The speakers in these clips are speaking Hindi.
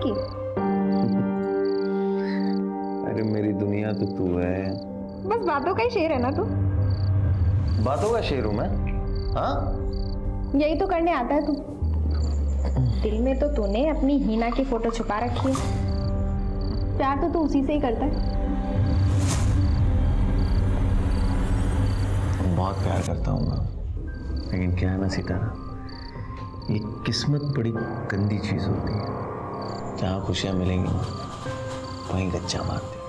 की? अरे मेरी दुनिया तो तू है। बस बातों का ही शेर है ना तू? बातों का शेर हूं मैं? हाँ, यही तो करने आता है तू। दिल में तो तूने अपनी हीना की फोटो छुपा रखी है। प्यार तो तू उसी से ही करता है। बहुत प्यार करता हूँ मैं, लेकिन क्या है ना सितारा, ये किस्मत बड़ी गंदी चीज होती है। जहाँ खुशियाँ मिलेंगी ना, वहीं गच्चा मारती है।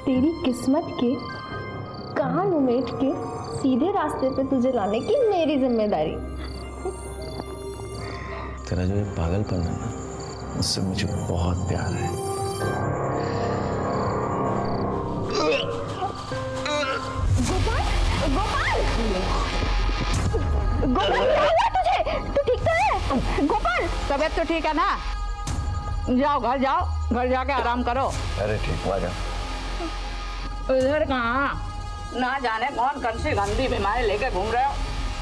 तेरी किस्मत के कान उमेट के सीधे रास्ते पे तुझे लाने की मेरी जिम्मेदारी। तेरा जो ये पागलपन है ना, उससे मुझे बहुत प्यार है। गोपाल, गोपाल, गोपाल, क्या हुआ तुझे? तू ठीक तो है? गोपाल, तबीयत तो ठीक है ना? जाओ, घर जाके आराम करो। अरे ठीक, आ जा। इधर कहाँ? ना जाने कौन सी गंदी बीमारी लेके घूम रहे हो।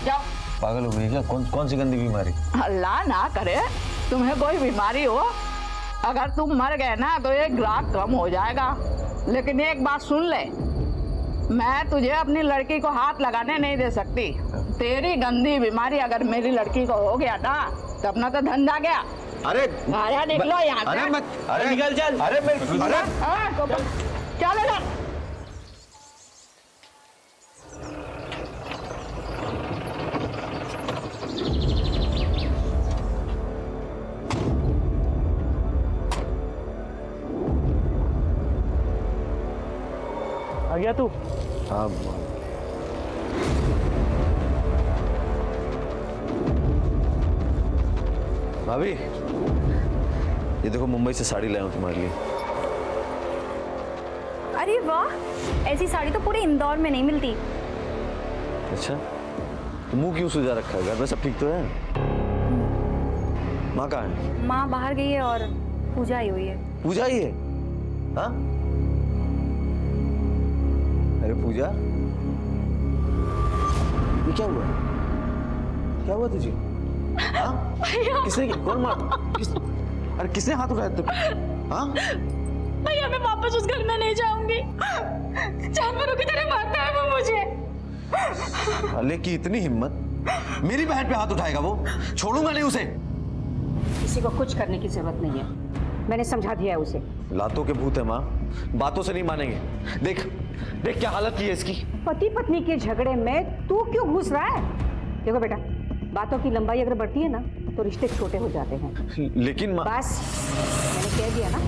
जाओ। पागल हो गई क्या? कौन सी गंदी बीमारी? अल्लाह ना करे तुम्हें कोई बीमारी हो। अगर तुम मर गए ना तो एक ग्राहक कम हो जाएगा। लेकिन एक बात सुन ले, मैं तुझे अपनी लड़की को हाथ लगाने नहीं दे सकती। तेरी गंदी बीमारी अगर मेरी लड़की को हो गया ना तो अपना तो धंधा गया। अरे आया निकलो यहाँ से। अरे निकल चल। अरे चलो ना। आ गया तू? हाँ, भाभी ये देखो, मुंबई से साड़ी लाया हूँ तुम्हारे लिए। अरे वाह, ऐसी साड़ी तो पूरे इंदौर में नहीं मिलती। अच्छा, तो मुंह क्यों सुजा रखा है? घर में सब ठीक तो है? माँ कहाँ है? माँ बाहर गई है और पूजा आई हुई है। पूजा ही है? हाँ, अरे पूजा, ये क्या हुआ? क्या हुआ तुझे? हाँ? किसने? कौन मार? अरे किसने हाथ उठाया तुम? हाँ? भैया मैं वापस उस घर में नहीं जाऊंगी। जानवरों की तरह मारता है वो मुझे। अले की इतनी हिम्मत, मेरी बहन पे हाथ उठाएगा वो? छोड़ूंगा नहीं उसे। किसी को कुछ करने की जरूरत नहीं है, मैंने समझा दिया है उसे। लातों के भूत है माँ, बातों से नहीं मानेंगे। देख देख क्या हालत की है इसकी। पति पत्नी के झगड़े में तू क्यों घुस रहा है? देखो बेटा, बातों की लंबाई अगर बढ़ती है ना तो रिश्ते छोटे हो जाते हैं। लेकिन माँ, बस मैंने कह दिया ना।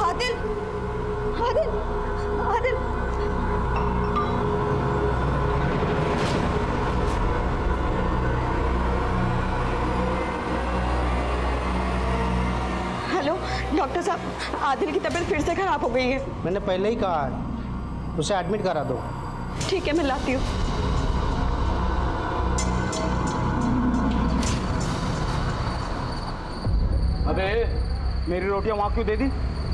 आदिल, आदिल, आदिल। हेलो डॉक्टर साहब, आदिल की तबीयत फिर से खराब हो गई है। मैंने पहले ही कहा है, उसे एडमिट करा दो। ठीक है, मैं लाती हूँ। अबे मेरी रोटियां वहां क्यों दे दी?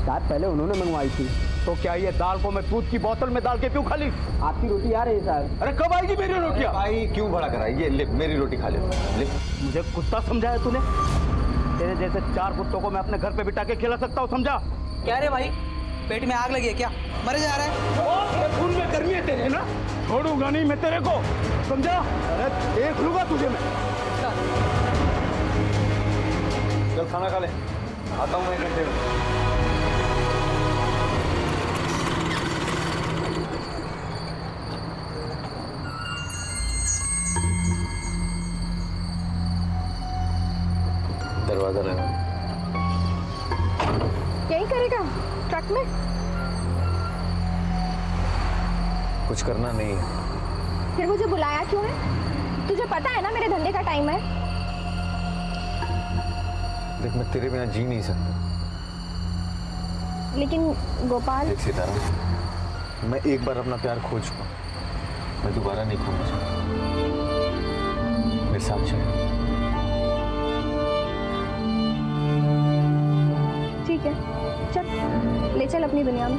शायद पहले उन्होंने मंगवाई थी। तो क्या ये दाल को मैं दूध की बोतल में डाल के क्यों खा ली? आपकी रोटी आ रही है सर। अरे कब आएगी मेरी रोटियां? भाई क्यों बड़ा करा? ये ले मेरी रोटी खा ले। ले। मुझे कुत्ता समझा है तूने? तेरे जैसे 4 कुत्तों को मैं अपने घर पे बिठा के खिला सकता हूँ, समझा? क्या रे भाई, पेट में आग लगी है क्या? मरे जा रहा है? खून में गर्मी है तेरे ना, छोड़ूंगा नहीं मैं तेरे को, समझा? अरे देख लूंगा तुझे मैं। चल खाना खा ले, आता हूँ मैं 1 घंटे में। दरवाजा लगा। यही करेगा ट्रक में? कुछ करना नहीं है। फिर मुझे बुलाया क्यों है? तुझे पता है ना मेरे धंधे का टाइम है। देख मैं तेरे बिना जी नहीं सकता। लेकिन गोपाल, देख सितारा, मैं एक बार अपना प्यार खो चुका, मैं दोबारा नहीं खोना चाहता। ले चल अपनी दुनिया में।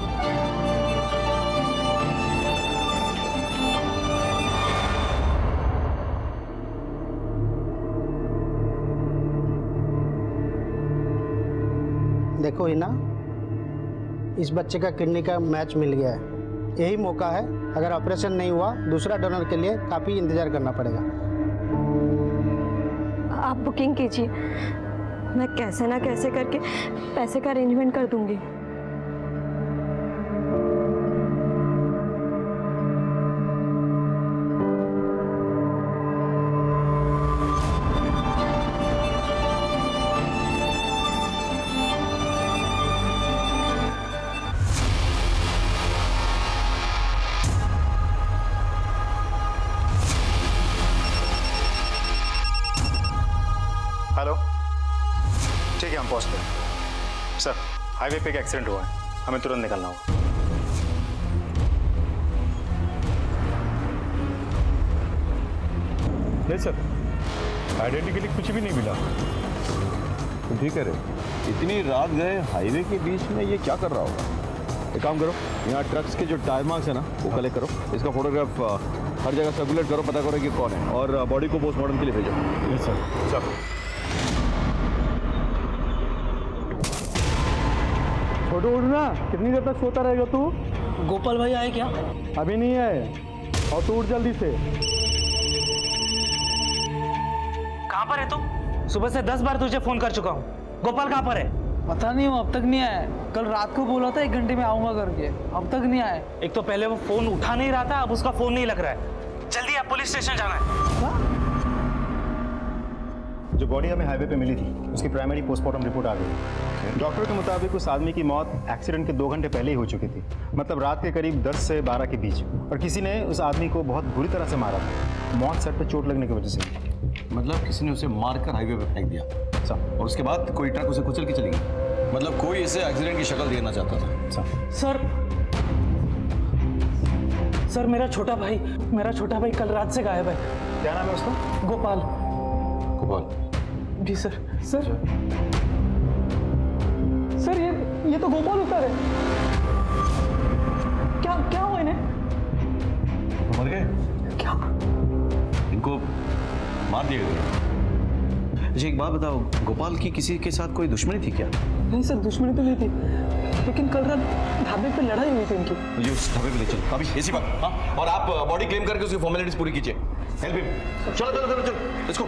देखो हिना, इस बच्चे का किडनी का मैच मिल गया है। यही मौका है, अगर ऑपरेशन नहीं हुआ दूसरा डोनर के लिए काफ़ी इंतज़ार करना पड़ेगा। आप बुकिंग कीजिए, मैं कैसे ना कैसे करके पैसे का अरेंजमेंट कर दूंगी। हेलो, ठीक है हम पहुंचते हैं। सर, हाईवे पे एक एक्सीडेंट हुआ है, हमें तुरंत निकलना होगा। नहीं सर, आइडेंटिटी कुछ भी नहीं मिला। तुम ठीक कह रहे, इतनी रात गए हाईवे के बीच में, ये क्या कर रहा होगा? एक काम करो, यहाँ ट्रक्स के जो टायर मार्क्स है ना वो कलेक्ट करो, इसका फोटोग्राफ हर जगह सर्कुलेट करो, पता करो कि कौन है, और बॉडी को पोस्टमार्टम के लिए भेजो। Yes sir. चलो। छोटू उठना, कितनी देर तक सोता रहेगा तू? गोपाल भाई आए क्या? अभी नहीं आए, और तू उठ जल्दी से। कहाँ पर है तू? सुबह से 10 बार तुझे फोन कर चुका हूँ। गोपाल कहाँ पर है? पता नहीं, वो अब तक नहीं आया। कल रात को बोला था 1 घंटे में आऊंगा करके, अब तक नहीं आया। एक तो पहले वो फोन उठा नहीं रहा था, अब उसका फोन नहीं लग रहा है। जल्दी आप पुलिस स्टेशन जाना है। जो बॉडी हमें हाईवे पे मिली थी, उसकी प्राइमरी पोस्टमार्टम रिपोर्ट आ गई। डॉक्टर के मुताबिक उस आदमी की मौत एक्सीडेंट के 2 घंटे पहले ही हो चुकी थी, मतलब रात के करीब 10 से 12 के बीच। और किसी ने उस आदमी को बहुत बुरी तरह से मारा था, मौत सर पे चोट लगने की वजह से। मतलब किसी ने उसे मारकर हाईवे पे फेंक दिया और उसके बाद कोई ट्रक उसे कुचल के चली गई। मतलब कोई इसे एक्सीडेंट की शक्ल देना चाहता था। सर मेरा छोटा भाई कल रात से गायब है। क्या नाम है उसका? गोपाल। गोपाल? जी सर। सर ये तो गोपाल उतर है। क्या हुआ इन्हें? मर गए? क्या? इनको मार दिया गया। मुझे एक बात बताओ, गोपाल की किसी के साथ कोई दुश्मनी थी क्या? नहीं सर, दुश्मनी तो नहीं थी, लेकिन कल रात ढाबे पे लड़ाई हुई थी इनकी। मुझे उस ढाबे पे ले चलो अभी, ऐसी बात। हाँ, और आप बॉडी क्लेम करके उसकी फॉर्मेलिटीज पूरी कीजिए। Help him. चलो इसको।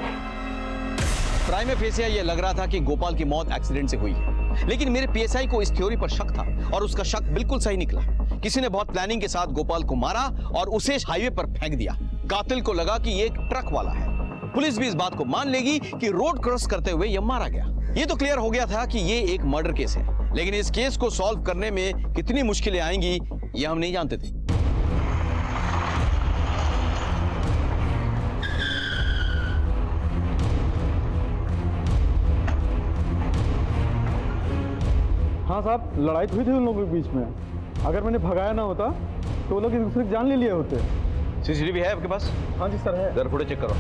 प्राइम फेसिया ये लग रहा था कि गोपाल की मौत एक्सीडेंट से हुई है, लेकिन मेरे पीएसआई को इस थ्योरी पर शक था, और उसका शक बिल्कुल सही निकला। किसी ने बहुत प्लानिंग के साथ गोपाल को मारा और उसे हाईवे पर फेंक दिया। कातिल को लगा कि ये एक ट्रक वाला है। पुलिस भी इस बात को मान लेगी कि रोड क्रॉस करते हुए यह मारा गया। ये तो क्लियर हो गया था कि ये एक मर्डर केस है, लेकिन इस केस को सॉल्व करने में कितनी मुश्किलें आएंगी ये हम नहीं जानते थे। हाँ साहब, लड़ाई तो हुई थी उन लोगों के बीच में। अगर मैंने भगाया ना होता तो वो लोग एक दूसरे की जान ले लिए होते। सीसीटीवी है आपके पास? हाँ जी सर है। जरा फुटेज चेक करो।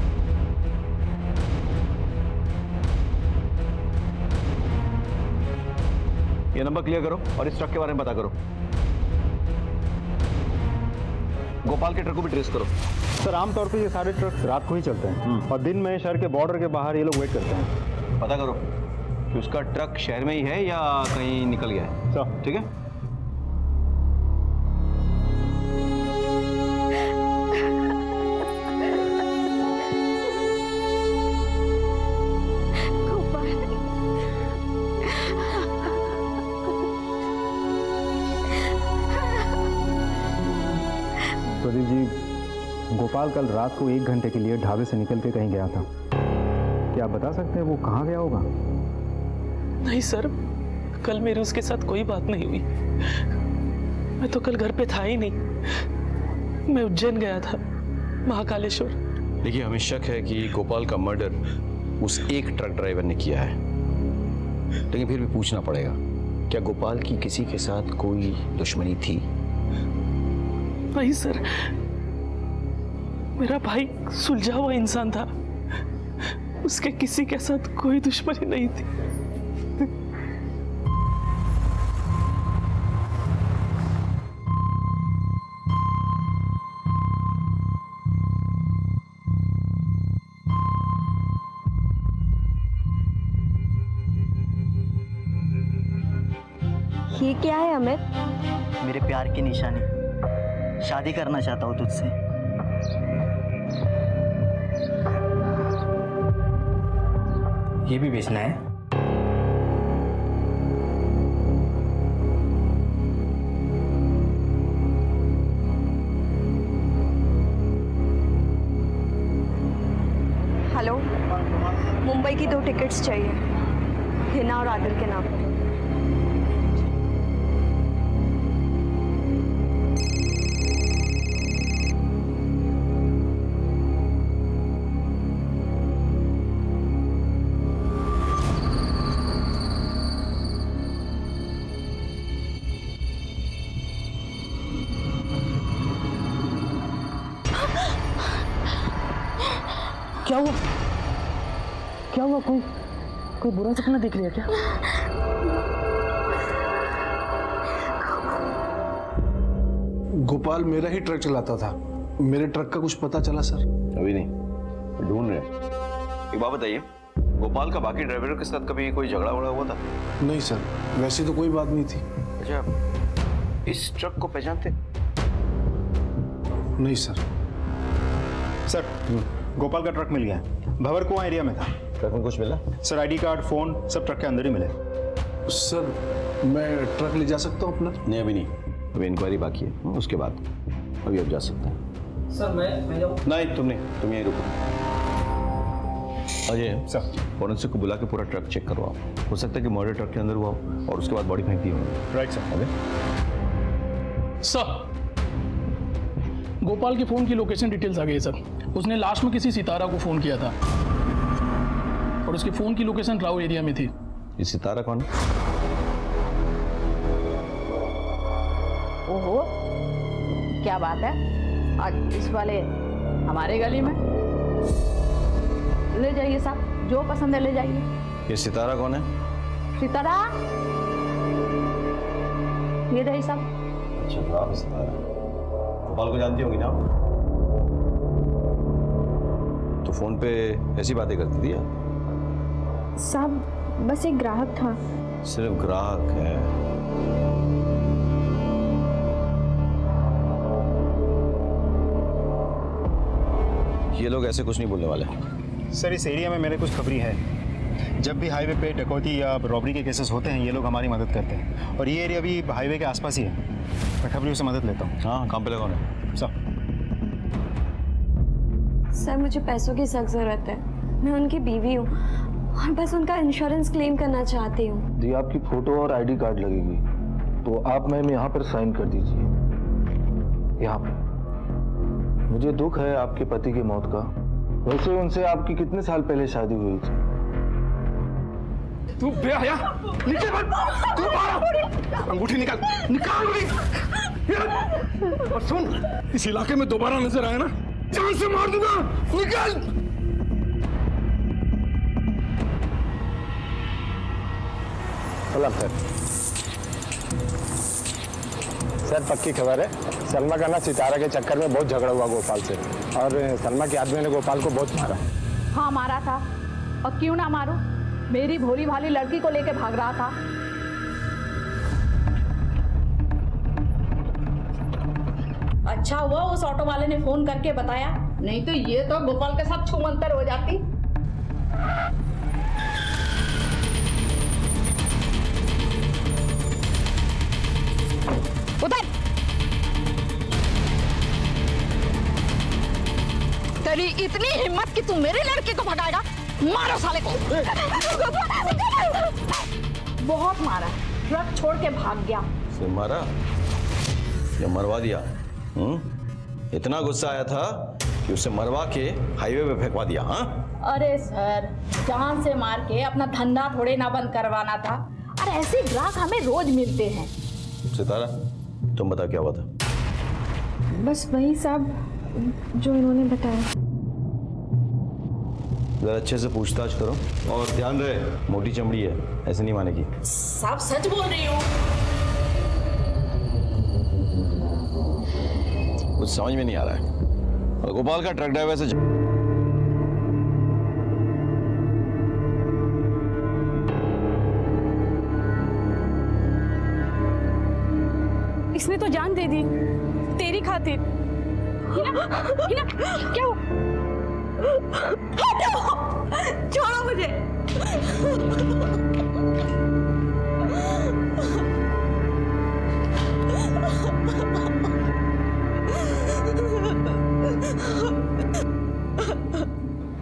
ये नंबर क्लियर करो और इस ट्रक के बारे में पता करो। गोपाल के ट्रक को भी ट्रेस करो। सर, आमतौर पे ये सारे ट्रक रात को ही चलते हैं, और दिन में शहर के बॉर्डर के बाहर ये लोग वेट करते हैं। पता करो कि उसका ट्रक शहर में ही है या कहीं निकल गया है। सर, ठीक है। प्रदीप जी, गोपाल कल रात को 1 घंटे के लिए ढाबे से निकल के कहीं गया था। क्या आप बता सकते हैं वो कहाँ गया होगा? नहीं सर, कल मेरी उसके साथ कोई बात नहीं हुई। मैं तो कल घर पे था ही नहीं। मैं उज्जैन गया था, महाकालेश्वर। देखिए, हमें शक है कि गोपाल का मर्डर उस एक ट्रक ड्राइवर ने किया है, लेकिन फिर भी पूछना पड़ेगा, क्या गोपाल की किसी के साथ कोई दुश्मनी थी? नहीं सर, मेरा भाई सुलझा हुआ इंसान था, उसके किसी के साथ कोई दुश्मनी नहीं थी। ये क्या है अमित? मेरे प्यार की निशानी, शादी करना चाहता हूँ तुझसे। ये भी बेचना है? हेलो, मुंबई की 2 टिकट्स चाहिए, हिना और आदिल के नाम पे। क्या हुआ? क्या हुआ? कोई बुरा सपना देख लिया क्या? गोपाल मेरा ही ट्रक चलाता था, मेरे ट्रक का कुछ पता चला सर? अभी नहीं, ढूंढ रहे हैं। एक बात बताइए, गोपाल का बाकी ड्राइवरों के साथ कभी कोई झगड़ा वगड़ा हुआ था? नहीं सर, वैसे तो कोई बात नहीं थी। अच्छा, इस ट्रक को पहचानते? नहीं सर। सर, गोपाल का ट्रक मिल गया है, भंवर कुआं एरिया में था। ट्रक में कुछ मिला? सर, आईडी कार्ड, फोन सब ट्रक के अंदर ही मिले। सर, मैं ट्रक ले जा सकता हूँ अपना? नहीं, अभी नहीं, अभी इंक्वायरी बाकी है, उसके बाद अभी आप जा सकते हैं। सर मैं जाऊँ? नहीं, तुम नहीं, तुम यहीं रुको। अजय सर, फॉरेंसिक को बुला के पूरा ट्रक चेक करवाओ। हो सकता है कि मर्डर ट्रक के अंदर हुआ हो और उसके बाद बॉडी फेंक दी होगी। Right sir. अबे सर, गोपाल के फोन की लोकेशन डिटेल्स आ गई है सर। उसने लास्ट में किसी सितारा को फोन किया था और उसके फोन की लोकेशन राव एरिया में थी। ये सितारा कौन है? ओहो, क्या बात है, आज इस वाले हमारे गली में। ले जाइए साहब, जो पसंद है ले जाइए। ये सितारा कौन है? सितारा, ये रही साहब। अच्छा, राव सितारा। गोपाल को जानती होगी ना आप? तो फोन पे ऐसी बातें करती थी आप? साहब, बस एक ग्राहक था। सिर्फ ग्राहक है? ये लोग ऐसे कुछ नहीं बोलने वाले। सर, इस एरिया में मेरे कुछ खबरी है। जब भी हाईवे पे डकैती या रॉबरी के केसेस होते हैं, ये लोग हमारी मदद करते हैं। और ये एरिया भी हाईवे के आसपास ही है। मैं खबरियों से मदद लेता हूँ। हाँ, काम पे लगा है सर। सर, मुझे पैसों की सख्त ज़रूरत है। मैं उनकी बीवी हूँ और बस उनका इंश्योरेंस क्लेम करना चाहती हूँ। दी आपकी फोटो और आईडी कार्ड लगेगी, तो आप मैम यहाँ पर साइन कर दीजिए, यहाँ पे। मुझे दुख है आपके पति की मौत का। वैसे उनसे आपकी कितने साल पहले शादी हुई थी? तू बेहया, नीचे मत, तू मारा, अंगूठी निकाल, निकाल अंगूठी। और सुन, इस इलाके में दोबारा नजर आया ना, जान से मार दूंगा, निकाल। सलाम सर। सर, पक्की खबर है, सलमा का ना सितारा के चक्कर में बहुत झगड़ा हुआ गोपाल से, और सलमा के आदमी ने गोपाल को बहुत मारा। हाँ, मारा था, और क्यों ना मारूं, मेरी भोली भाली लड़की को लेके भाग रहा था। अच्छा हुआ उस ऑटो वाले ने फोन करके बताया, नहीं तो ये तो गोपाल के साथ छूमंतर हो जाती। उधर तेरी इतनी हिम्मत कि तू मेरी लड़की को भगाएगा? मारो साले को। बहुत मारा, ट्रक छोड़ के भाग गया। से मारा या मरवा दिया? इतना गुस्सा आया था कि उसे मरवा के हाईवे पे फेंकवा दिया? हाँ, अरे सर, जान से मार के अपना धंधा थोड़े ना बंद करवाना था। अरे ऐसे ग्राहक हमें रोज मिलते हैं। सितारा, तुम बता क्या हुआ था? बस वही साहब जो इन्होंने बताया। जरा अच्छे से पूछताछ करो और ध्यान रहे, मोटी चमड़ी है, ऐसे नहीं मानेगी। साहब सच बोल रही हूँ। कुछ समझ में नहीं आ रहा है। और गोपाल का ट्रक ड्राइवर से इसने तो जान दे दी तेरी खातिर। हिना, हिना, क्या हुआ? हटो! छोड़ो मुझे।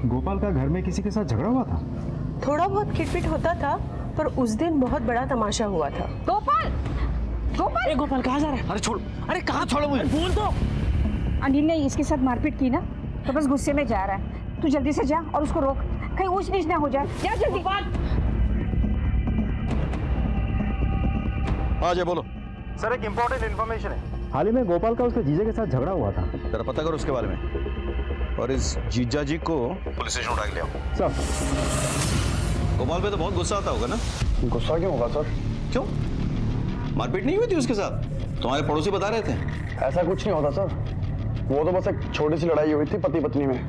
गोपाल का घर में किसी के साथ झगड़ा हुआ था? थोड़ा बहुत खिटपिट होता था, पर उस दिन बहुत बड़ा तमाशा हुआ था। गोपाल, गोपाल, गोपाल कहाँ जा रहा है? अरे छोड़, अरे कहाँ छोड़ो मुझे? बोल तो। अनिल ने इसके साथ मारपीट की ना, तो बस गुस्से में जा रहा है। तू जल्दी से जा और उसको रोक, कहीं ऊंच नीच ना हो जाए। जा जल्दी। हाँ जी बोलो। सर एक इम्पोर्टेंट इन्फॉर्मेशन है। हाल ही में गोपाल का उसके जीजे के साथ झगड़ा हुआ था। जरा पता करो उसके बारे में, और इस जीजा जी को पुलिस स्टेशन उठा के ले आओ। सर गोपाल पे तो बहुत गुस्सा आता होगा ना? गुस्सा क्यों होगा सर? क्यों? मारपीट नहीं हुई थी उसके साथ? तुम्हारे पड़ोसी बता रहे थे। ऐसा कुछ नहीं होता सर, वो तो बस एक छोटी सी लड़ाई हुई थी पति पत्नी में,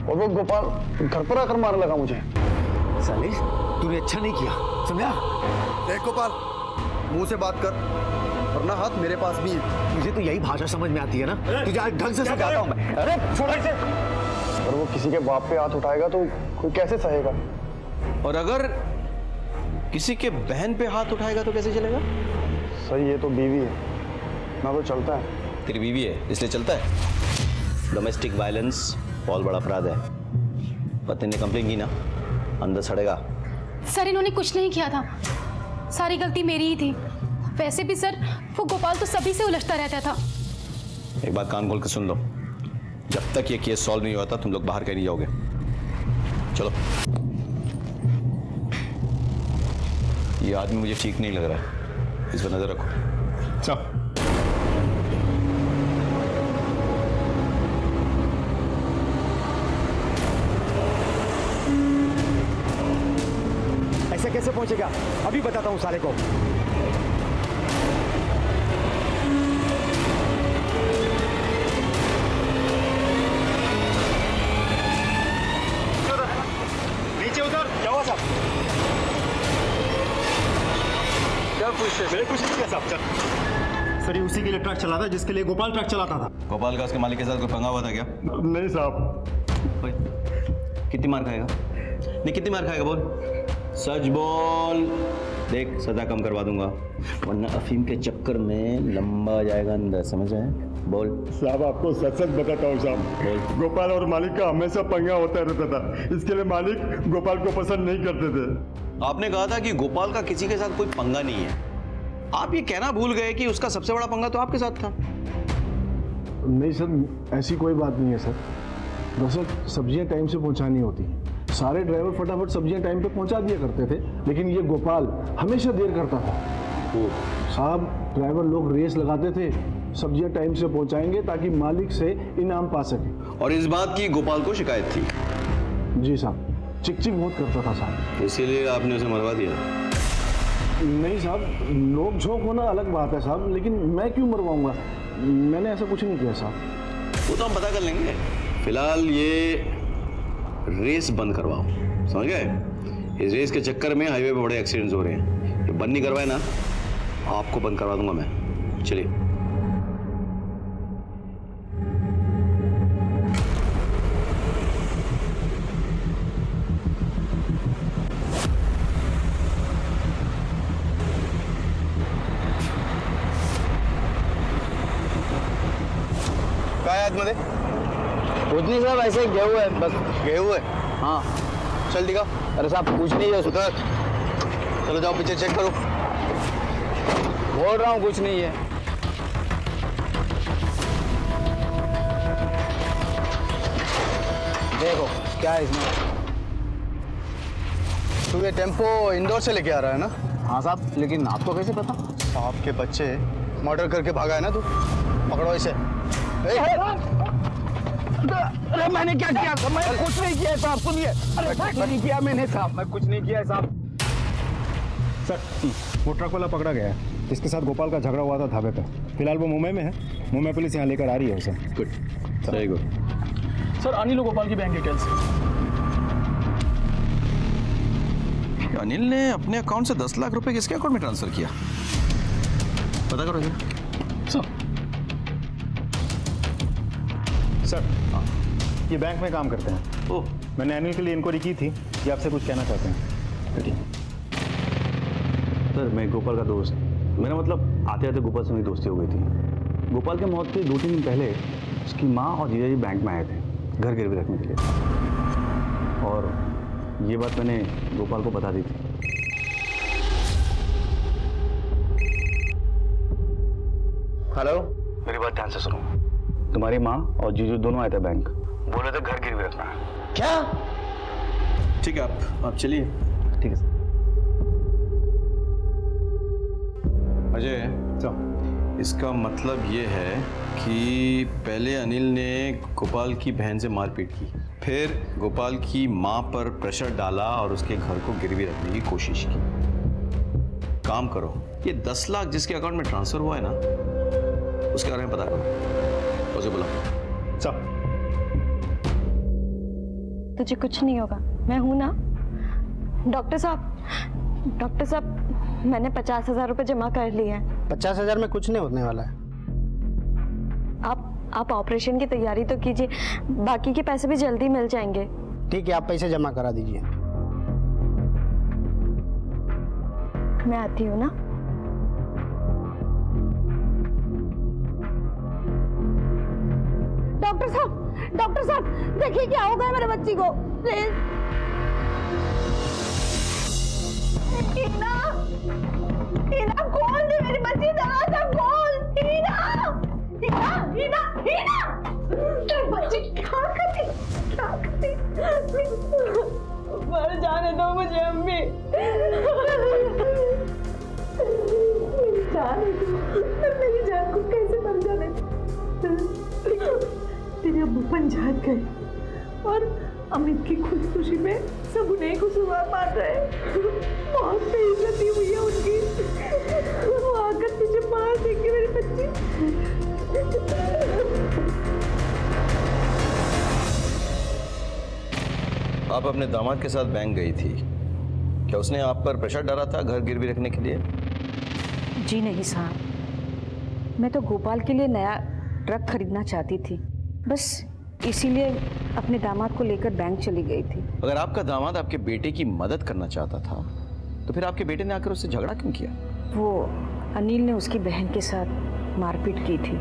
और वो गोपाल घर पर आकर मारने लगा मुझे। साले तूने अच्छा नहीं किया, समझा? देख गोपाल, मुंह से बात कर, वरना हाथ मेरे पास भी है। तुझे तो यही भाषा समझ में आती है ना? तुझे आज ढंग से सिखाता हूं मैं। अरे छोड़ इसे। अगर वो किसी के बाप पे हाथ उठाएगा तो कोई कैसे सहेगा? और अगर किसी के बहन पे हाथ उठाएगा तो कैसे चलेगा? सही, ये तो बीवी है ना, तो चलता है। तेरी बीवी है इसलिए चलता है? डोमेस्टिक वायलेंस बहुत बड़ा अपराध है। पति ने कंप्लेन की ना, अंदर सड़ेगा। सर इन्होंने कुछ नहीं किया था, सारी गलती मेरी ही थी। वैसे भी सर वो गोपाल तो सभी से उलझता रहता था। एक बात कान खोल के सुन लो, जब तक ये केस सॉल्व नहीं होता तुम लोग बाहर कहीं नहीं जाओगे। चलो। ये आदमी मुझे ठीक नहीं लग रहा है, इस पर नजर रखो। चल। ऐसे कैसे पहुंचेगा? अभी बताता हूं साले को। नीचे उतर। क्या हुआ साहब? क्या कुछ मेरे कुछ नहीं किया साहब। चल। सर ये उसी के लिए ट्रक चलाता है जिसके लिए गोपाल ट्रक चलाता था। गोपाल का उसके मालिक के साथ कोई पंगा हुआ था क्या? नहीं साहब। कितनी मार खाएगा? नहीं कितनी मार खाएगा बोल, सच बोल। देख सजा कम करवा दूंगा, वरना अफीम के चक्कर में लंबा आ जाएगा अंदर, समझ आए? बोल। साहब आपको सच सच बताता हूँ साहब, बोल। गोपाल और मालिक का हमेशा पंगा होता रहता था, इसके लिए मालिक गोपाल को पसंद नहीं करते थे। आपने कहा था कि गोपाल का किसी के साथ कोई पंगा नहीं है। आप ये कहना भूल गए कि उसका सबसे बड़ा पंगा तो आपके साथ था। नहीं सर, ऐसी कोई बात नहीं है सर। दरअसल सब्जियां टाइम से पहुंचानी होती, सारे ड्राइवर फटाफट सब्जियां टाइम पे पहुंचा दिया करते थे, लेकिन ये गोपाल हमेशा देर करता था। साहब ड्राइवर लोग रेस लगाते थे, सब्जियां टाइम से पहुंचाएंगे ताकि मालिक से इनाम पा सके। और इस बात की गोपाल को शिकायत थी? जी साहब, चिक चिक बहुत करता था साहब। इसीलिए आपने उसे मरवा दिया? नहीं साहब, नोक झोंक होना अलग बात है साहब, लेकिन मैं क्यों मरवाऊंगा? मैंने ऐसा कुछ नहीं किया साहब। वो तो हम पता कर लेंगे, फिलहाल ये रेस बंद करवाओ, समझ गए? इस रेस के चक्कर में हाईवे पे बड़े एक्सीडेंट्स हो रहे हैं, ये बंद नहीं करवाए ना, आपको बंद करवा दूंगा मैं। चलिए। काय आतमध्ये? कुछ नहीं साहब, ऐसे ही गए हुए हैं बस। गए हुए? हाँ। चल दिखा। अरे साहब कुछ नहीं है। उतर। चलो जाओ पीछे चेक करो। बोल रहा हूँ कुछ नहीं है। देखो क्या है इसमें। तू ये टेम्पो इंदौर से लेके आ रहा है ना? हाँ साहब, लेकिन आपको कैसे पता? आपके बच्चे मर्डर करके भागा है ना तू? पकड़ो इसे। अरे मैंने क्या किया? मैं कुछ नहीं किया साहब, सुनिए। अरे कुछ नहीं किया मैंने साहब, मैं कुछ नहीं किया साहब। सर वो ट्रक वाला पकड़ा गया है, जिसके साथ गोपाल का झगड़ा हुआ था ढाबे पे। फिलहाल वो मुंबई में है, मुंबई पुलिस यहाँ लेकर आ रही है उसे। Good, very good. Sir Anil और गोपाल की बैंक डिटेल्स। अनिल ने अपने अकाउंट से 10 लाख रुपए किसके अकाउंट में ट्रांसफर किया? पता करो जरा। सर ये बैंक में काम करते हैं। ओह, मैंने अनिल के लिए इंक्वायरी की थी, ये आपसे कुछ कहना चाहते हैं। ठीक। सर मैं गोपाल का दोस्त, मेरा मतलब आते आते गोपाल से मेरी दोस्ती हो गई थी। गोपाल के मौत के 2-3 दिन पहले उसकी माँ और जीजा जी बैंक में आए थे घर गिरवी रखने के लिए, और ये बात मैंने गोपाल को बता दी थी। हेलो, मेरी बात ध्यान से सुनो। तुम्हारी माँ और जीजू दोनों आए थे बैंक, बोले थे घर गिरवी रखना है। क्या? ठीक है, आप चलिए। ठीक है सर। अजय, इसका मतलब ये है कि पहले अनिल ने गोपाल की बहन से मारपीट की, फिर गोपाल की माँ पर प्रेशर डाला और उसके घर को गिरवी रखने की कोशिश की। काम करो, ये 10 लाख जिसके अकाउंट में ट्रांसफर हुआ है ना, उसके बारे में पता करो, उसे बुलाओ। चल। तुझे कुछ नहीं होगा, मैं हूं ना। डॉक्टर साहब मैंने 50,000 रुपए जमा कर लिए हैं। 50,000 में कुछ नहीं होने वाला है। आप ऑपरेशन की तैयारी तो कीजिए, बाकी के पैसे भी जल्दी मिल जाएंगे। ठीक है, आप पैसे जमा करा दीजिए। मैं आती हूँ ना। डॉक्टर साहब देखिए क्या हो गया मेरे बच्ची को, प्लीज। हीना खोल दे मेरी बच्ची, दरवाजा खोल। हीना बच्ची क्या करती मर जाने दो मुझे अम्मी, मेरी जान को कैसे मर जाने दो। तेरे अब्बू पंजाब गए और अमित की खुशखुशी में सब उन्हें खुशुआ मार रहे। बहुत बेइज्जती हुई है उनकी, वो आकर तुझे मार देंगे मेरी बच्ची। आप अपने दामाद के साथ बैंक गई थी, क्या उसने आप पर प्रेशर डाला था घर गिरवी रखने के लिए? जी नहीं साहब, मैं तो गोपाल के लिए नया ट्रक खरीदना चाहती थी, बस इसीलिए अपने दामाद को लेकर बैंक चली गई थी। अगर आपका दामाद आपके बेटे की मदद करना चाहता था तो फिर आपके बेटे ने आकर उससे झगड़ा क्यों किया? वो अनिल ने उसकी बहन के साथ मारपीट की थी,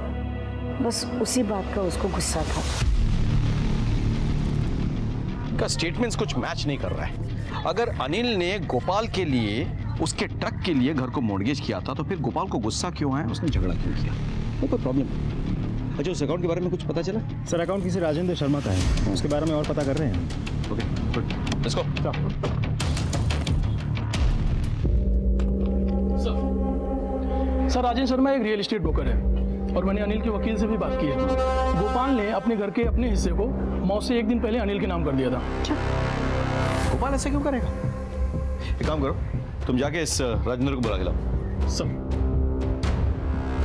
बस उसी बात का उसको गुस्सा था। का स्टेटमेंट्स कुछ मैच नहीं कर रहा है। अगर अनिल ने गोपाल के लिए उसके ट्रक के लिए घर को मॉर्गेज किया था तो फिर गोपाल को गुस्सा क्यों है, उसने झगड़ा क्यों किया? कोई प्रॉब्लम? अच्छा, उस अकाउंट के बारे में कुछ पता चला? सर अकाउंट किसी राजेंद्र शर्मा का है, उसके बारे में और पता कर रहे हैं। Okay, good, let's go. Sir Rajendra Sharma एक रियल एस्टेट ब्रोकर है और मैंने अनिल के वकील से भी बात की है। गोपाल ने अपने घर के अपने हिस्से को मौत से 1 दिन पहले अनिल के नाम कर दिया था। गोपाल ऐसे क्यों करेगा? एक काम करो, तुम जाके इस राजेंद्र को बुला के लाओ। सर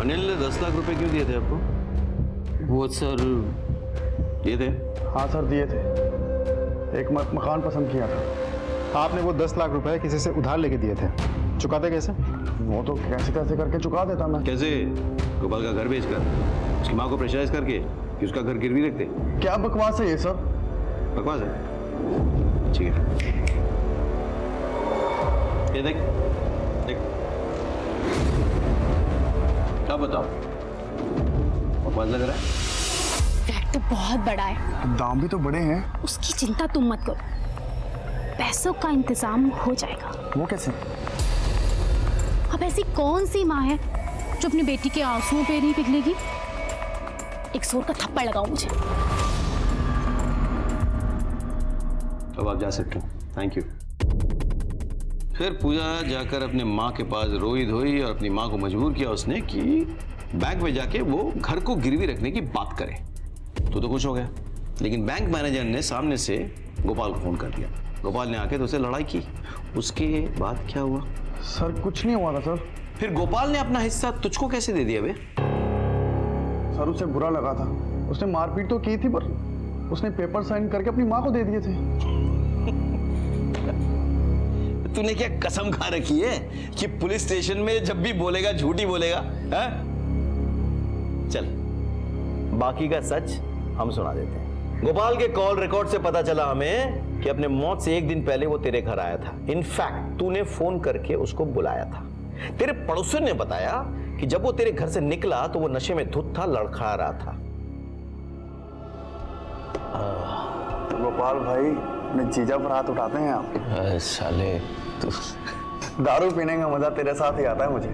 अनिल ने 10 लाख रुपए क्यों दिए थे आपको? वो सर दिए थे? हाँ सर दिए थे, एक मकान पसंद किया था। आपने वो 10 लाख रुपए किसी से उधार लेके दिए थे, चुकाते कैसे? वो तो कैसे कैसे करके चुका देता मैं। कैसे? गोपाल का घर बेचकर, उसकी माँ को प्रेशराइज करके कि उसका घर गिरवी रखते? क्या बकवास है ये सब? बकवास है? ठीक है, ये देख देख, क्या बताओ, बकवास लग रहा है? फ्लैट तो बहुत बड़ा है, दाम भी तो बड़े हैं। उसकी चिंता तुम मत करो, पैसों का इंतजाम हो जाएगा। वो कैसे? अब ऐसी कौन सी माँ है जो अपनी बेटी के आंसुओं पे नहीं पिघलेगी? एक जोर का थप्पड़ लगाओ मुझे। अब आप जा सकते हो, थैंक यू। फिर पूजा जाकर अपने माँ के पास रोई धोई और अपनी माँ को मजबूर किया उसने कि बैंक में जाके वो घर को गिरवी रखने की बात करे। तो खुश हो गया, लेकिन बैंक मैनेजर ने सामने से गोपाल को फोन कर दिया। गोपाल ने आके तो उससे लड़ाई की। उसके बाद क्या हुआ? सर कुछ नहीं हुआ था सर। फिर गोपाल ने अपना हिस्सा तुझको कैसे दे दिया बे? सर उसे बुरा लगा था, उसने मारपीट तो की थी पर उसने पेपर साइन करके अपनी माँ को दे दिए थे। तूने क्या कसम खा रखी है कि पुलिस स्टेशन में जब भी बोलेगा झूठ ही बोलेगा? है? चल, बाकी का सच हम सुना देते हैं। गोपाल के कॉल रिकॉर्ड से पता चला हमें कि अपने मौत से एक दिन पहले वो तेरे घर आया था। इनफैक्ट तूने फोन करके उसको बुलाया था। तेरे पड़ोसियों ने बताया कि जब वो तेरे घर से निकला तो वो नशे में धुत था, लड़खड़ा रहा था। गोपाल भाई अपने जीजा पर हाथ उठाते हैं आप। साले तू दारू पीने का मजा तेरे साथ ही आता है मुझे।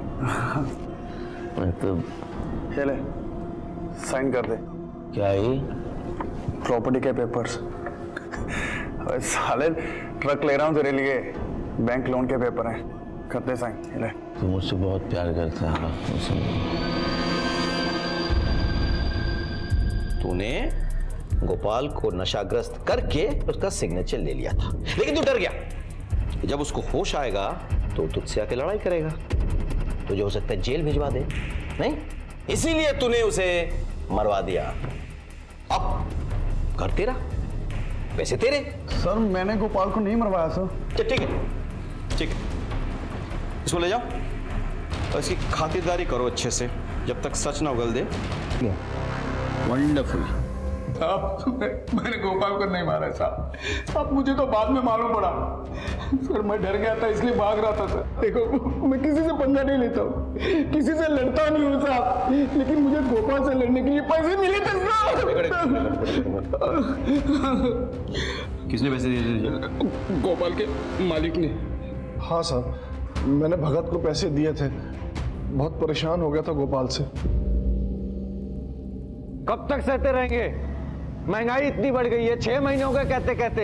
तो ले साइन कर दे। क्या ही प्रॉपर्टी के पेपर्स। अरे साले ट्रक ले रहा हूँ तेरे लिए, बैंक लोन के पेपर हैं, कर दे साइन। ले। तू मुझसे बहुत प्यार करता है। तूने गोपाल को नशाग्रस्त करके उसका सिग्नेचर ले लिया था, लेकिन तू डर गया। जब उसको होश आएगा तो तुझसे आके लड़ाई करेगा, तुझे हो सकता है जेल भिजवा दे। नहीं, इसीलिए तूने उसे मरवा दिया। अब घर तेरा, पैसे तेरे। सर मैंने गोपाल को नहीं मरवाया सर। ठीक है, ठीक है, इसको ले जाओ और इसकी खातिरदारी करो अच्छे से, जब तक सच ना उगल दे। वंडरफुल। मैंने गोपाल को नहीं मारा साहब। अब मुझे तो बाद में मालूम पड़ा सर, मैं डर गया था इसलिए भाग रहा था सर। देखो मैं किसी से पंगा नहीं लेता हूँ, किसी से लड़ता नहीं हूँ साहब, लेकिन मुझे गोपाल से लड़ने के लिए पैसे मिले थे साहब। किसने पैसे दिए थे? गोपाल के मालिक ने। हाँ साहब, मैंने भगत को पैसे दिए थे, बहुत परेशान हो गया था गोपाल से। कब तक सहते रहेंगे? महंगाई इतनी बढ़ गई है, 6 महीने हो गए कहते कहते।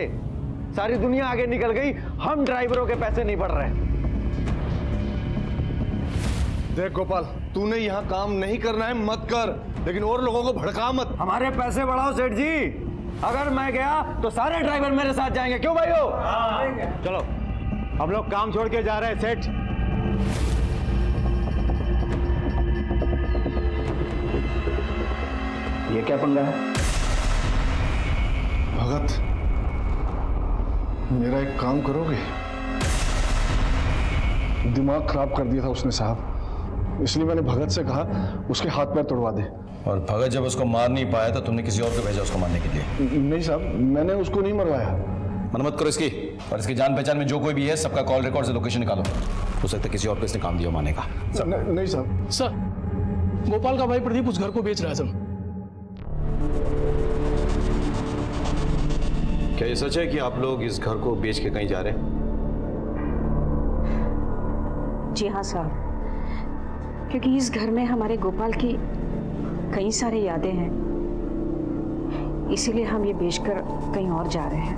सारी दुनिया आगे निकल गई, हम ड्राइवरों के पैसे नहीं बढ़ रहे। देख गोपाल, तूने यहाँ काम नहीं करना है मत कर, लेकिन और लोगों को भड़का मत। हमारे पैसे बढ़ाओ सेठ जी। अगर मैं गया तो सारे ड्राइवर मेरे साथ जाएंगे, क्यों भाइयों? चलो हम लोग काम छोड़ के जा रहे हैं सेठ। ये क्या पंगा है? भगत, मेरा एक काम करोगे? दिमाग खराब कर दिया था उसने साहब, इसलिए मैंने भगत से कहा उसके हाथ पैर तोड़वा दे। और भगत जब उसको मार नहीं पाया तो तुमने किसी और को भेजा उसको मारने के लिए? नहीं साहब, मैंने उसको नहीं मरवाया। मत करो इसकी, और इसकी जान पहचान में जो कोई भी है सबका कॉल रिकॉर्ड से लोकेशन निकालो। हो सकता है किसी और को इसने काम दिया मारने का। नहीं साहब। सर गोपाल का भाई प्रदीप उस घर को बेच रहा है सर। क्या ये सच है कि आप लोग इस घर को बेच के कहीं जा रहे हैं? जी हाँ साहब, क्योंकि इस घर में हमारे गोपाल की कई सारी यादें हैं, इसीलिए हम ये बेचकर कहीं और जा रहे हैं।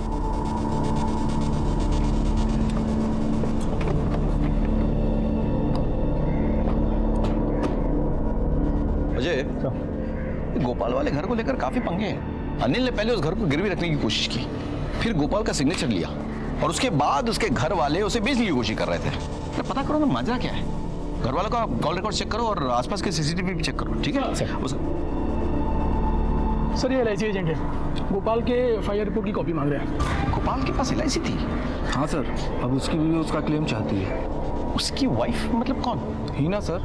अजय, गोपाल वाले घर को लेकर काफी पंगे हैं। अनिल ने पहले उस घर को गिरवी रखने की कोशिश की, फिर गोपाल का सिग्नेचर लिया और उसके बाद उसके घर वाले उसे बेचने की कोशिश कर रहे थे। तो पता करो ना माजरा क्या है। घर वालों का कॉल रिकॉर्ड चेक करो और आसपास के सीसीटीवी भी चेक करो, ठीक है? सर ये LIC एजेंट है, गोपाल के FIR रिपोर्ट की कॉपी मांग रहे हैं। गोपाल के पास LIC थी? हाँ सर, अब उसकी बीवी उसका क्लेम चाहती है। उसकी वाइफ मतलब कौन? हीना सर।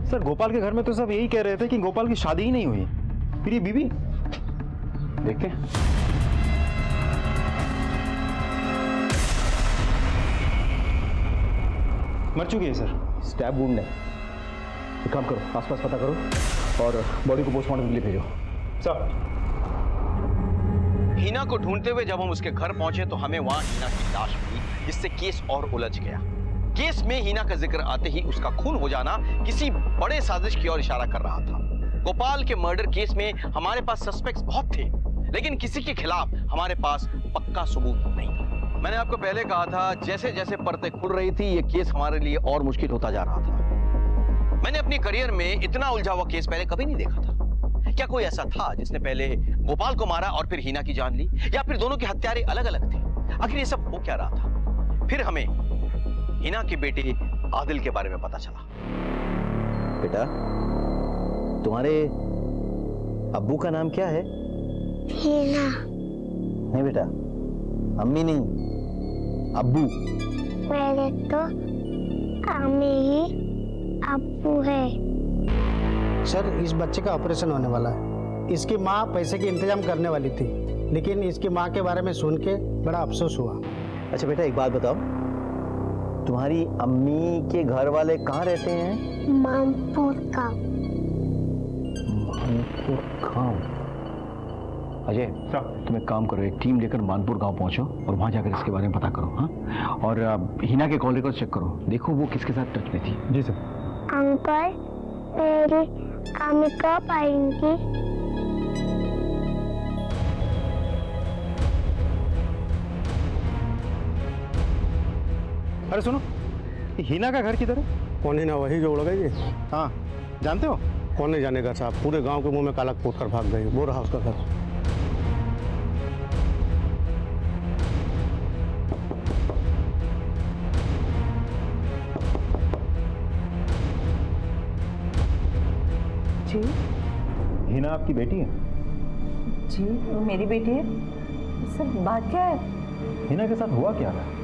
सर गोपाल के घर में तो सब यही कह रहे थे कि गोपाल की शादी ही नहीं हुई, फिर ये बीवी देखते हैं। मर चुकी है सर, स्टैब वुंड है। एक काम करो, आसपास पता करो और बॉडी को पोस्टमार्टम के लिए भेजो। सर। हीना को ढूंढते हुए जब हम उसके घर पहुंचे तो हमें वहां हीना की लाश मिली, जिससे केस और उलझ गया। केस में हीना का जिक्र आते ही उसका खून हो जाना किसी बड़े साजिश की ओर इशारा कर रहा था। गोपाल के मर्डर केस में हमारे पास सस्पेक्ट्स बहुत थे, लेकिन किसी के खिलाफ हमारे पास पक्का सबूत नहीं था। मैंने आपको पहले कहा था, जैसे जैसे परतें खुल रही थी ये केस हमारे लिए और मुश्किल होता जा रहा था। मैंने अपनी करियर में इतना उलझा हुआ केस पहले कभी नहीं देखा था। क्या कोई ऐसा था जिसने पहले गोपाल को मारा और फिर हीना की जान ली, या फिर दोनों के हत्यारे अलग अलग थे? आखिर ये सब हो क्या रहा था? फिर हमें हीना के बेटे आदिल के बारे में पता चला। बेटा, तुम्हारे अब्बू का नाम क्या है? हीना। नहीं बेटा, अम्मी नहीं, अब्बू। मेरे तो अम्मी ही अब्बू है। सर, इस बच्चे का ऑपरेशन होने वाला है। इसकी माँ पैसे की इंतजाम करने वाली थी, लेकिन इसकी माँ के बारे में सुन के बड़ा अफसोस हुआ। अच्छा बेटा, एक बात बताओ, तुम्हारी अम्मी के घर वाले कहाँ रहते हैं? मानपुर का। मानपुर गाँव। अजय, तुम एक काम करो, एक टीम लेकर मानपुर गांव पहुंचो और वहां जाकर इसके बारे में पता करो। हाँ, और हिना के कॉल रिकॉर्ड चेक करो, देखो वो किसके साथ टच में थी। जी सर। अंकल, मेरी अम्मी कब आएंगी? अरे सुनो, ये हिना का घर किधर है? कौन हिना? वही जो उड़ गई है। हाँ, जानते हो? कौन नहीं जानेगा साहब, पूरे गांव के मुंह में काला पोत कर भाग गई। वो रहा उसका घर। जी हिना आपकी बेटी है? जी, मेरी बेटी है। सर, बात क्या है? हिना के साथ हुआ क्या है?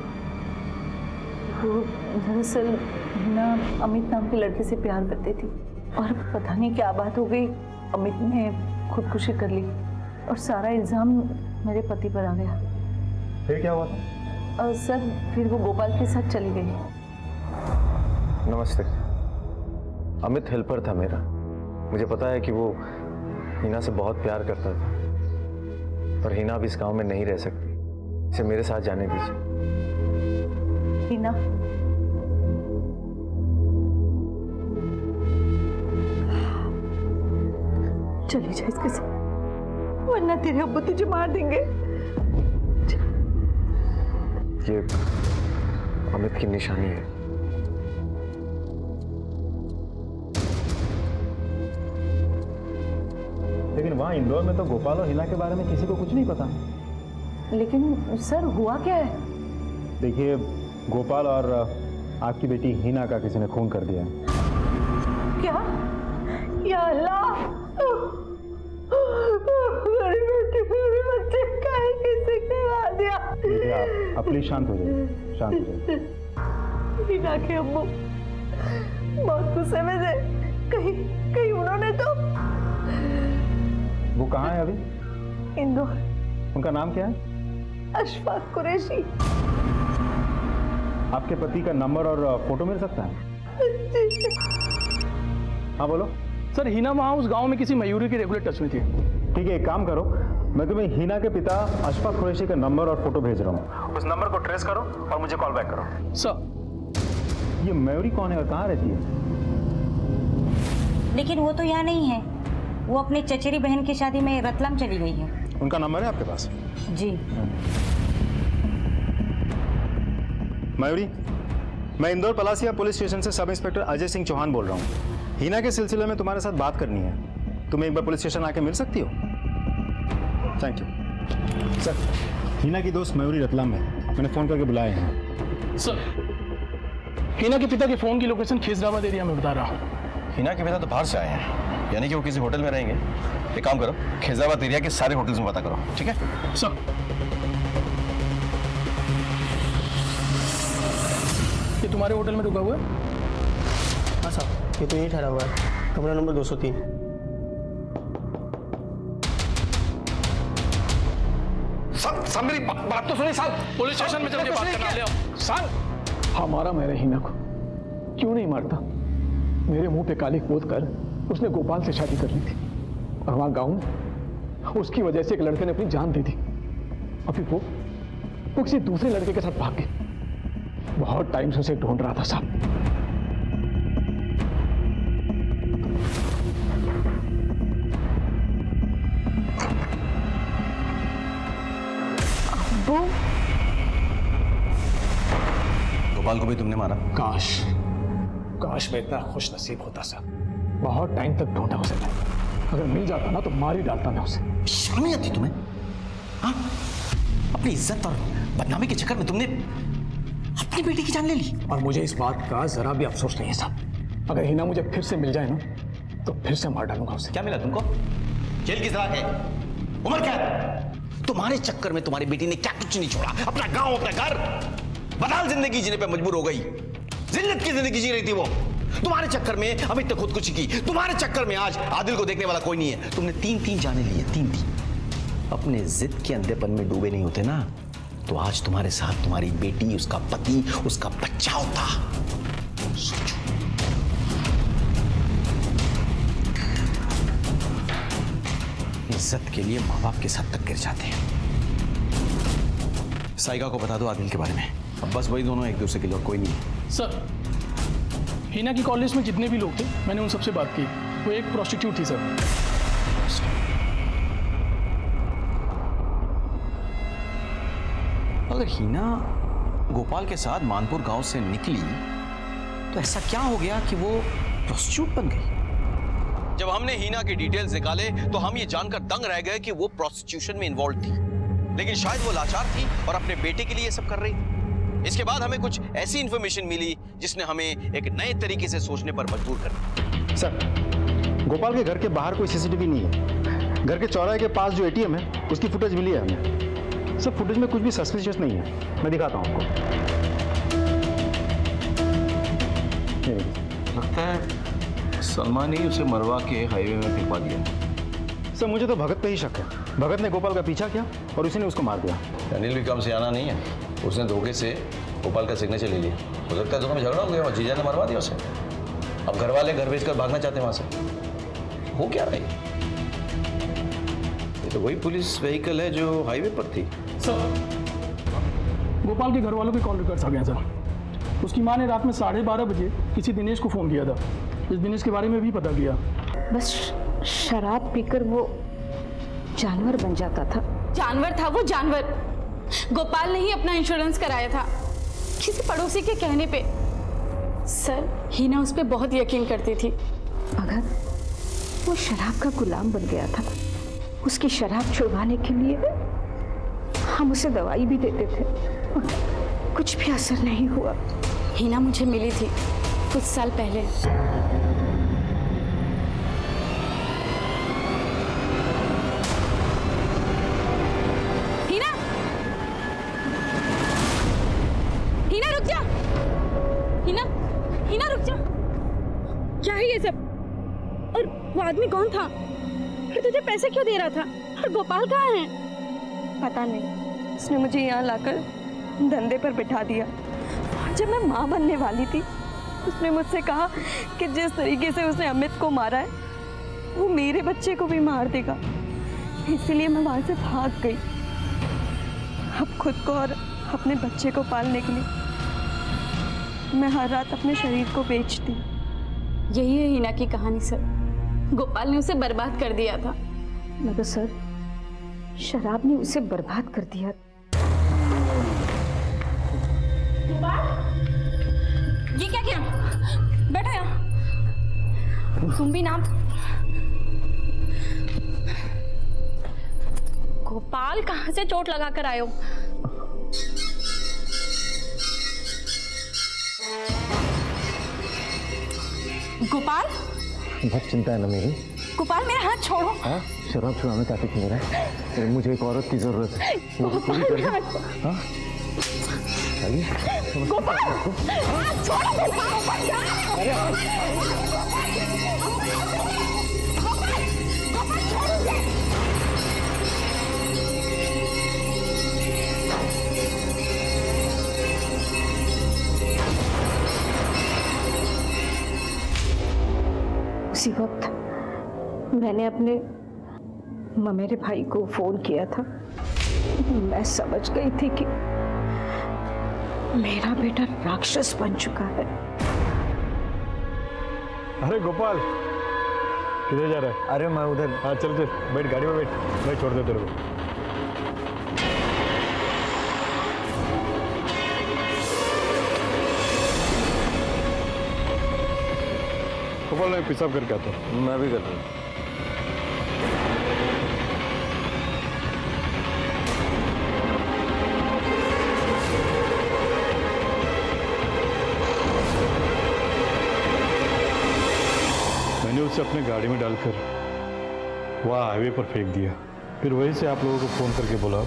वो दरअसल हिना अमित नाम के लड़के से प्यार करती थी और पता नहीं क्या बात हो गई, अमित ने खुदकुशी कर ली और सारा इल्ज़ाम मेरे पति पर आ गया। फिर क्या हुआ था? सर, फिर वो गोपाल के साथ चली गई। नमस्ते। अमित हेल्पर था मेरा। मुझे पता है कि वो हिना से बहुत प्यार करता था, पर हिना अब इस गांव में नहीं रह सकती। इसे मेरे साथ जाने दीजिए। हिना, चली जा इसके साथ, वरना तेरे अब्बू तुझे मार देंगे। ये अमित की निशानी है। लेकिन वहाँ इंदौर में तो गोपाल और हिना के बारे में किसी को कुछ नहीं पता। लेकिन सर, हुआ क्या है? देखिए, गोपाल और आपकी बेटी हिना का किसी ने खून कर दिया है। क्या? या अल्लाह, मेरी बेटी, मेरे बच्चे का किसी ने मार दिया। देखिए, आप प्लीज शांत हो जाइए, शांत हो जाइए। हिना के अब्बू बहुत गुस्से में थे। कहीं उन्होंने तो। वो कहाँ है अभी? इंदौर। उनका नाम क्या है? अशफाक कुरैशी। आपके पति का नंबर और फोटो मिल सकता है? हाँ बोलो। सर, हिना वहाँ उस गांव में किसी मयूरी के रेगुलर टच में थी। ठीक है, एक काम करो, मैं तुम्हें हिना के पिता अशफाक कुरैशी का नंबर और फोटो भेज रहा हूँ। उस नंबर को ट्रेस करो और मुझे कॉल बैक करो। सर। ये मयूरी कौन है और कहाँ रहती है? लेकिन वो तो यहाँ नहीं है, वो अपने चचेरी बहन की शादी में रतलाम चली गई है। उनका नंबर है आपके पास? जी। मयूरी, मैं इंदौर पलासिया पुलिस स्टेशन से सब इंस्पेक्टर अजय सिंह चौहान बोल रहा हूँ। हिना के सिलसिले में तुम्हारे साथ बात करनी है। तुम एक बार पुलिस स्टेशन आके मिल सकती हो? Thank you. सर, हिना की दोस्त मयूरी रतलाम में, मैंने फोन करके बुलाया है। सर, हिना के पिता के फोन की लोकेशन खिजराबाद एरिया में बता रहा हूँ। हिना के पिता तो बाहर से आए हैं, यानी कि वो किसी होटल में रहेंगे। एक काम करो, खिजराबाद एरिया के सारे होटल्स में पता करो, ठीक है? सर। ये तुम्हारे होटल में रुका हुआ है? हाँ साहब, ये तो यही ठहरा हुआ है, कमरा नंबर 203। सब मेरी बात तो सुनिए साहब। पुलिस स्टेशन में चल के बात करना ले आओ। सर, हमारा मेरे हिना को क्यों नहीं मारता? मेरे मुंह पे काली पोत कर उसने गोपाल से शादी कर ली थी और वहां गांव में उसकी वजह से एक लड़के ने अपनी जान दे दी। अभी वो किसी दूसरे लड़के के साथ भाग गई। बहुत टाइम से उसे ढूंढ रहा था साहब। गोपाल को भी तुमने मारा? काश मैं इतना खुश नसीब होता सर। बहुत टाइम तक ढूंढा उसे मैं। अगर मिल जाता ना तो मार ही डालता मैं उसे। शर्म नहीं आती तुम्हें? हाँ? अपनी इज्जत और बदनामी के चक्कर में तुमने अपनी बेटी की जान ले ली। और मुझे इस बात का जरा भी अफसोस नहीं है साहब। अगर हिना मुझे फिर से मिल जाए ना तो फिर से मार डालूंगा उसे। क्या मिला तुमको? जेल की सजा है, उम्र क्या है? तुम्हारे चक्कर में तुम्हारी बेटी ने क्या कुछ नहीं छोड़ा, अपना गांव, अपना घर। बदहाल जिंदगी जीने पे मजबूर हो गई। जिल्लत की जिंदगी जी रही थी वो। तुम्हारे चक्कर में अमित ने खुदकुशी की, तुम्हारे चक्कर में आज आदिल को देखने वाला कोई नहीं है। तुमने 3-3 जाने लिए, 3-3। अपने जिद के अंधेपन में डूबे नहीं होते ना, तो आज तुम्हारे साथ तुम्हारी बेटी, उसका पति, उसका बच्चा होता। सोचो। इज्जत के लिए माँ बाप के साथ तक गिर जाते हैं। साइका को बता दो आदिल के बारे में। अब बस वही दोनों एक दूसरे के लिए, और कोई नहीं है। सर, हिना की कॉलेज में जितने भी लोग थे, मैंने उन सबसे बात की। वो एक प्रोस्टिट्यूट थी सर। अगर हिना गोपाल के साथ मानपुर गांव से निकली तो ऐसा क्या हो गया कि वो प्रोस्टिट्यूट बन गई? जब हमने हिना की डिटेल्स निकाले तो हम ये जानकर दंग रह गए कि वो प्रोस्टिट्यूशन में इन्वॉल्व थी, लेकिन शायद वो लाचार थी और अपने बेटे के लिए सब कर रही थी। इसके बाद हमें कुछ ऐसी इंफॉर्मेशन मिली जिसने हमें एक नए तरीके से सोचने पर मजबूर कर दिया। सर, गोपाल के घर के बाहर कोई सीसीटीवी नहीं है। घर के चौराहे के पास जो एटीएम है उसकी फुटेज मिली है हमें। सर, फुटेज में कुछ भी सस्पिशियस नहीं है। मैं दिखाता हूँ आपको। लगता है सलमान ही उसे मरवा के हाईवे में फेंकवा दिया। सर, मुझे तो भगत पे ही शक है। भगत ने गोपाल का पीछा किया और उसी ने उसको मार दिया। अनिल भी कम से आना नहीं है। उसने धोखे से गोपाल का सिग्नेचर ले लिया। हो सकता है दोनों में झगड़ा हो गया और जीजा ने मरवा दिया उसे। अब घर वाले घर बेचकर भागना चाहते हैं वहां से। हो क्या रहा है? ये तो वही पुलिस व्हीकल है जो हाईवे पर थी। सर, गोपाल के घर वालों के कॉल रिकॉर्ड्स आ गए सर। उसकी माँ ने रात में 12:30 बजे किसी दिनेश को फोन किया था। इस दिनेश के बारे में भी पता किया। बस शराब पीकर वो जानवर बन जाता था। जानवर था वो, जानवर। गोपाल ने ही अपना इंश्योरेंस कराया था किसी पड़ोसी के कहने पे। सर, हिना उस पर बहुत यकीन करती थी। अगर वो शराब का गुलाम बन गया था, उसकी शराब छुड़वाने के लिए हम उसे दवाई भी देते थे, कुछ भी असर नहीं हुआ। हिना मुझे मिली थी कुछ साल पहले। हिना, हिना रुक जा। हिना, हिना रुक जा। क्या है ये सब? और वो आदमी कौन था? फिर तुझे पैसे क्यों दे रहा था? और गोपाल कहाँ है? पता नहीं, उसने मुझे यहाँ लाकर धंधे पर बिठा दिया। और जब मैं माँ बनने वाली थी, उसने मुझसे कहा कि जिस तरीके से उसने अमित को मारा है, वो मेरे बच्चे को भी मार देगा। इसलिए मैं वहाँ से भाग गई। अब खुद को और अपने बच्चे को पालने के लिए मैं हर रात अपने शरीर को बेचती। यही है हिना की कहानी सर। गोपाल ने उसे बर्बाद कर दिया था। मगर सर, शराब ने उसे बर्बाद कर दिया। ये क्या किया? बैठो यहाँ। तुम भी ना। गोपाल कहाँ से चोट लगा कर आए हो? गोपाल, बहुत चिंता है ना मेरी। गोपाल मेरा हाथ छोड़ो। हाँ, शराब छुड़ाने का नहीं रहा। मुझे एक औरत की जरूरत है। वो भी पूरी कर दो। हाँ, गोपाल, हाथ छोड़ो गोपाल। उसी वक्त मैंने अपने ममेरे भाई को फोन किया था। मैं समझ गई थी कि मेरा बेटा राक्षस बन चुका है। अरे गोपाल, किधर जा रहा है? अरे मैं उधर। हाँ चल चल, बैठ गाड़ी में बैठ, मैं छोड़ दे तेरे को। गोपाल, मैं पेशाब करके आता हूँ। मैं भी कर रहा हूँ। मैंने उसे अपने गाड़ी में डालकर वहाँ हाईवे पर फेंक दिया। फिर वहीं से आप लोगों को फ़ोन करके बोला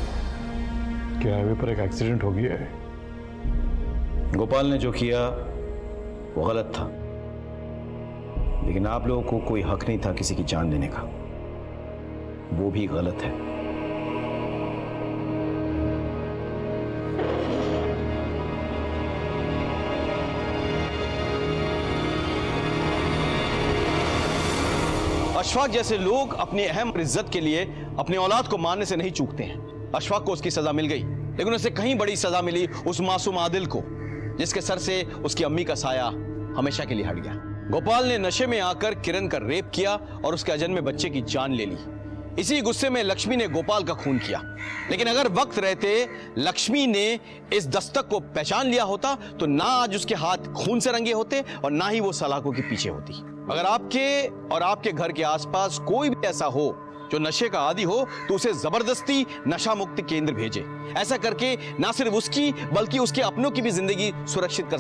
कि हाईवे पर एक एक्सीडेंट हो गया है। गोपाल ने जो किया वो गलत था, लेकिन आप लोगों को कोई हक नहीं था किसी की जान लेने का, वो भी गलत है। अशफाक जैसे लोग अपनी अहम इज्जत के लिए अपनी औलाद को मारने से नहीं चूकते हैं। अशफाक को उसकी सजा मिल गई, लेकिन उसे कहीं बड़ी सजा मिली उस मासूम आदिल को, जिसके सर से उसकी अम्मी का साया हमेशा के लिए हट गया। गोपाल ने नशे में आकर किरण का रेप किया और उसके अजन्मे बच्चे की जान ले ली। इसी गुस्से में लक्ष्मी ने गोपाल का खून किया, लेकिन अगर वक्त रहते लक्ष्मी ने इस दस्तक को पहचान लिया होता तो ना आज उसके हाथ खून से रंगे होते और ना ही वो सलाखों के पीछे होती। अगर आपके और आपके घर के आसपास कोई भी ऐसा हो जो नशे का आदी हो तो उसे जबरदस्ती नशा मुक्ति केंद्र भेजे। ऐसा करके ना सिर्फ उसकी बल्कि उसके अपनों की भी जिंदगी सुरक्षित कर